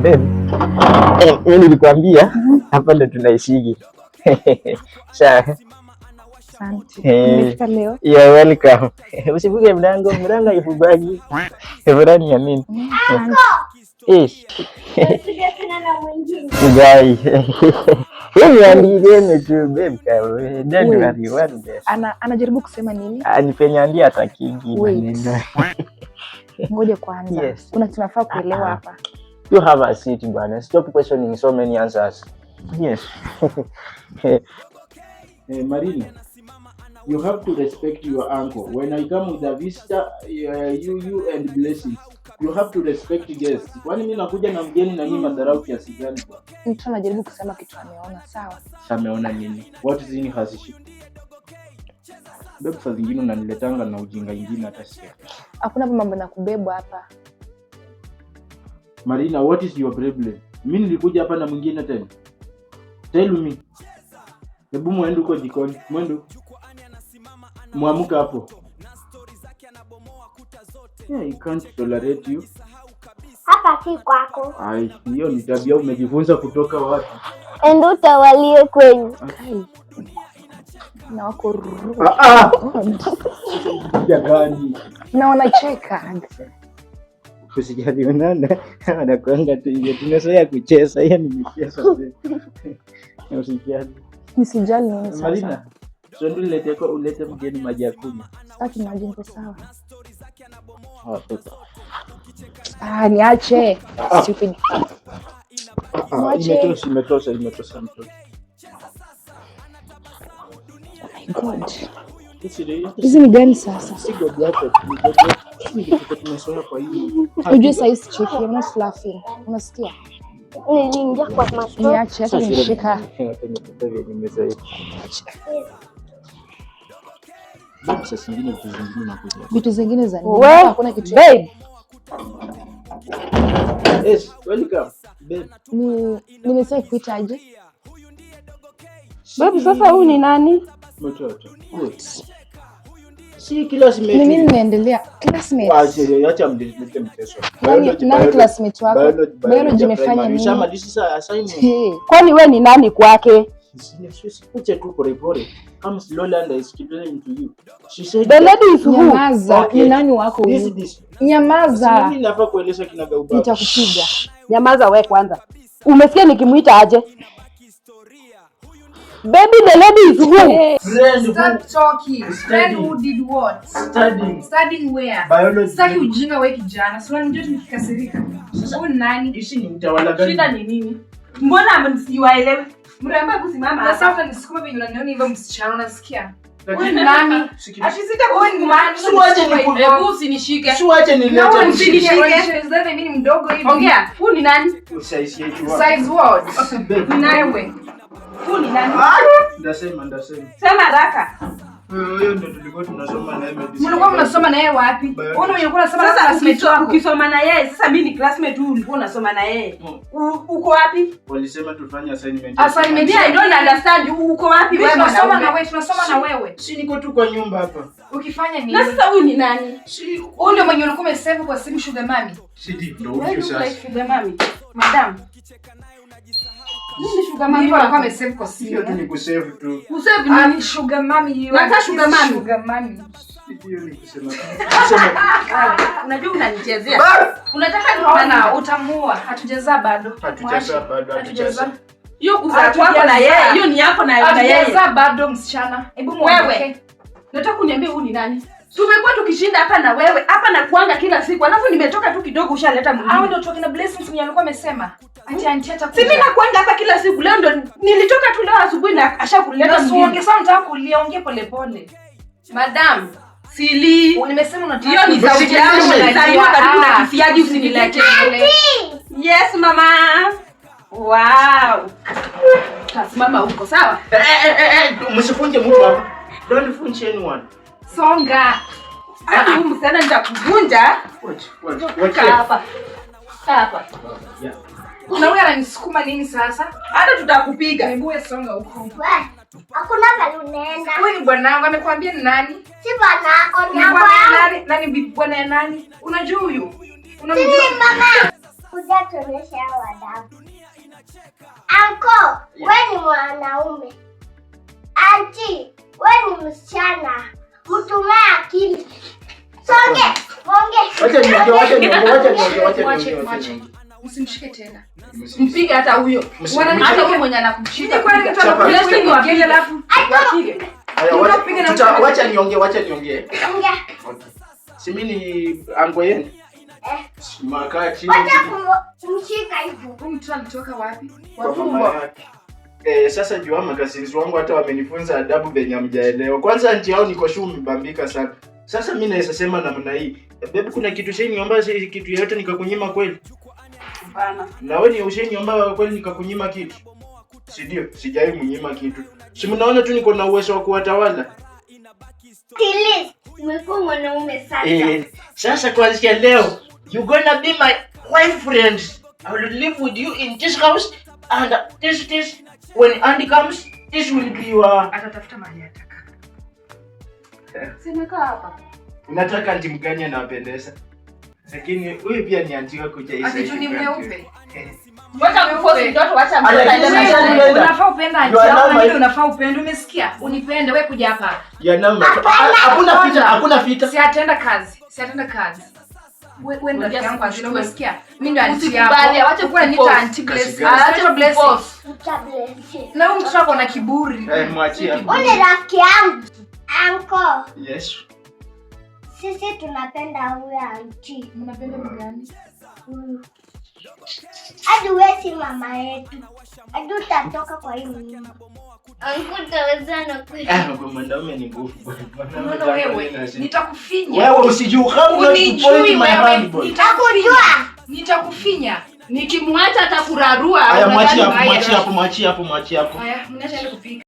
Babe, mimi nilikwambia hapa ndo tunaishigi. Sawa. Asante. Nimefika leo. You're welcome. Usifunge mlango, mlango haifungwagi. Furani ya nini? Yes. Guy. Wewe andiye tu babe kawe. Don't worry one day. Anajaribu kusema nini? Anipenya hata kingi maneno. Ngoja kwanza. Yes. Kuna tunafaa kuelewa hapa. You have a seat, bwana. Stop questioning so many answers. Yes. Marina, you have to respect your uncle. When I come with a visitor, you and blessings, you have to respect guests. Kwani mimi nakuja na mgeni na nyinyi madharau kiasi gani bwana? Mtu anajaribu kusema kitu ameona, sawa? Ameona nini? What is in his ship? Babe, saa zingine unaniletanga na ujinga ingine hata sikia. Hakuna mambo na kubebwa hapa. Marina, what is your problem? Mimi nilikuja hapa na mwingine tena. Tell me. Hebu muende huko jikoni. Muende. Muamuka hapo. Yeah, I can't tolerate you. Hapa si kwako. Ai, hiyo ni tabia umejifunza kutoka wapi? Endo utawalie kwenyu. Na wako Jamani. na wanacheka. Usijali unaona anakuanga tu hiyo tunasoea kucheza hiyo ni michezo. Usijali. Nisijali nini sasa? Marina, so ndio ulete mgeni maji ya kunywa. Sasa maji niko sawa. Niache. Stupid. Imetosha. My God. Hizi ni gani sasa? Sigo yako. Tumesoea kwa hiyo. Unajua size cheki, I'm not laughing. Unasikia? Niliingia kwa macho. Niache hata nishika. Vitu zingine za nini? Hakuna kitu. Babe. Yes, welcome. Babe. Nimesema kuitaje? Babe, sasa huyu ni nani? Mtoto. Si classmate. Mimi nimeendelea classmate. Acha mdilete mteso. Nani classmate wako? Biology imefanya nini? Shama this is assignment. Kwani wewe ni nani kwake? Sikuche tu pole. Come slowly and I explain to you. She said The lady is who? Nyamaza. Ni nani wako huyu? Nyamaza. Mimi nafaa kueleza kinaga ubaba. Nitakupiga. Nyamaza wewe kwanza. Umesikia nikimuita aje? Baby, the lady is who? Friend. Stop talking. Friend who did what? Studying. Studying where? Biology. Sasa ujinga wewe kijana. Sio unajua tukikasirika. Wewe nani? Ishi ni mtawala gani? Shida ni nini? Mbona msiwaelewe? Mrembo kusimama hapa. Sasa unanisukuma vile unaniona hivyo msichana unasikia? Wewe ni nani? Ashisita wewe ni nani? Siwache nikupe. Hebu usinishike. Siwache nilete. Usinishike. Sasa mimi ni mdogo hivi. Ongea. Huyu ni nani? Size yetu. Size what? Ni wewe. Huyu ni nani? Ndasema. Sema haraka. Wewe ndio tulikuwa tunasoma na yeye. Mlikuwa mnasoma na yeye wapi? Wewe ndio ulikuwa unasoma na classmate wako. Ukisoma na yeye, sasa mimi ni classmate huyu ulikuwa unasoma na yeye. Uko wapi? Walisema tufanye assignment. Assignment I don't understand. Uko wapi wewe? Tunasoma na wewe. Si niko tu kwa nyumba hapa. Ukifanya nini? Na sasa huyu ni nani? Huyu ndio mwenye ulikuwa umesave kwa simu sugar mami. Si ndio huyu sasa. Sugar mami. Madam. Nini sugar mami alikuwa amesave kwa simu? Hiyo tu ni kusave tu. Usave nini sugar mami hiyo? Nataka sugar mami. Sugar mami. Hiyo ni kusema. Unajua unanichezea. Unataka niona utamuua. Hatujazaa bado. Hatujazaa. Hiyo kuzaa kwako na yeye, hiyo ni yako na yeye. Hatujazaa bado msichana. Hebu muone. Nataka kuniambia huyu ni nani? Tumekuwa tukishinda hapa na wewe, hapa na kuanga kila siku. Alafu nimetoka tu kidogo ushaleta mwingine. Hao ndio talking na blessings mwenye alikuwa amesema. Auntie hata kuja. Mimi na kuanga hapa kila siku. Leo ndo nilitoka tu leo asubuhi na ashakuleta mwingine. Usiongee sana, nataka kuliongea pole pole. Madam, Sili. Nimesema unataka. Hiyo ni sauti yangu na zaliwa karibu na kifiaji usinilete. Yes mama. Wow. Tasimama huko sawa? Msifunje mtu hapa. Don't funge anyone. Songa. Hadi huyu msana nitakuvunja. Watch hapa. Hapa. Yeah. Na wewe ananisukuma nini sasa? Hata tutakupiga. Hebu wewe songa huko. Hakuna mahali unaenda. Wewe ni bwanangu amekwambia ni nani? Si bwanako, ni bwana nani? Nani bwana nani? Unajua huyu? Unamjua? Si mama. kuja tuonyeshe hao adabu. Anko, wewe ni mwanaume. Auntie, wewe ni msichana. Utumie akili. Songe, bonge. Wacha. Usimshike tena. Mpige hata huyo. Hata huyo mwenye anakumshika. Kwani mtu anakublessing wageni alafu wapige. Wacha niongee. Ongea. Si mimi ni ango yenu. Makaa chini. Wacha kumshika hivyo. Huyu mtu alitoka wapi? Sasa jua makasisi wangu hata wamenifunza adabu venye hamjaelewa. Kwanza nchi yao niko shule mbambika sana. Sasa mimi naweza sema namna hii. Babe, kuna kitu sheni niomba kitu yote nikakunyima kweli? Hapana. Na wewe ni usheni niomba kweli nikakunyima kitu? Si ndio? Sijai mnyima kitu. Si mnaona tu niko na uwezo wa kuwatawala. Tili, umekuwa mwanaume sasa. Sasa kuanzia leo, you gonna be my wife friend. I will live with you in this house and this when Andy comes, this will be your Atatafuta mahali ataka. Sina kaa hapa. Unataka anti mgani anapendeza? Lakini huyu pia ni anti wako cha Ati tu ni mweupe. Wacha kuforce mtoto, wacha mtoto aende maishani. Unafaa upenda anti yako na ndio unafaa upende, umesikia? Unipende, wewe kuja hapa. Ya namba. Hakuna fita. Si ataenda kazi. Wewe ndio rafiki yangu azina, umesikia? Mimi ndio anti yako. Usikubali, wacha kuwa niita anti blessing. Acha blessing. Utablessing. Na huyu mtoto ako na kiburi. Mwachie. Ule rafiki yangu. Anko. Yes. Sisi tunapenda huyo auntie. Mnapenda mgani? Hadi wewe si mama yetu. Hadi utatoka kwa hii nyumba. Anko tawezana kweli. Kwa mwanaume ni nguvu bwana. Unaona wewe, nitakufinya. Wewe usijue kama Unijui wewe, nitakufinya. Nikimwacha atakurarua. Haya, mwachie hapo. Haya, mnaenda kupika.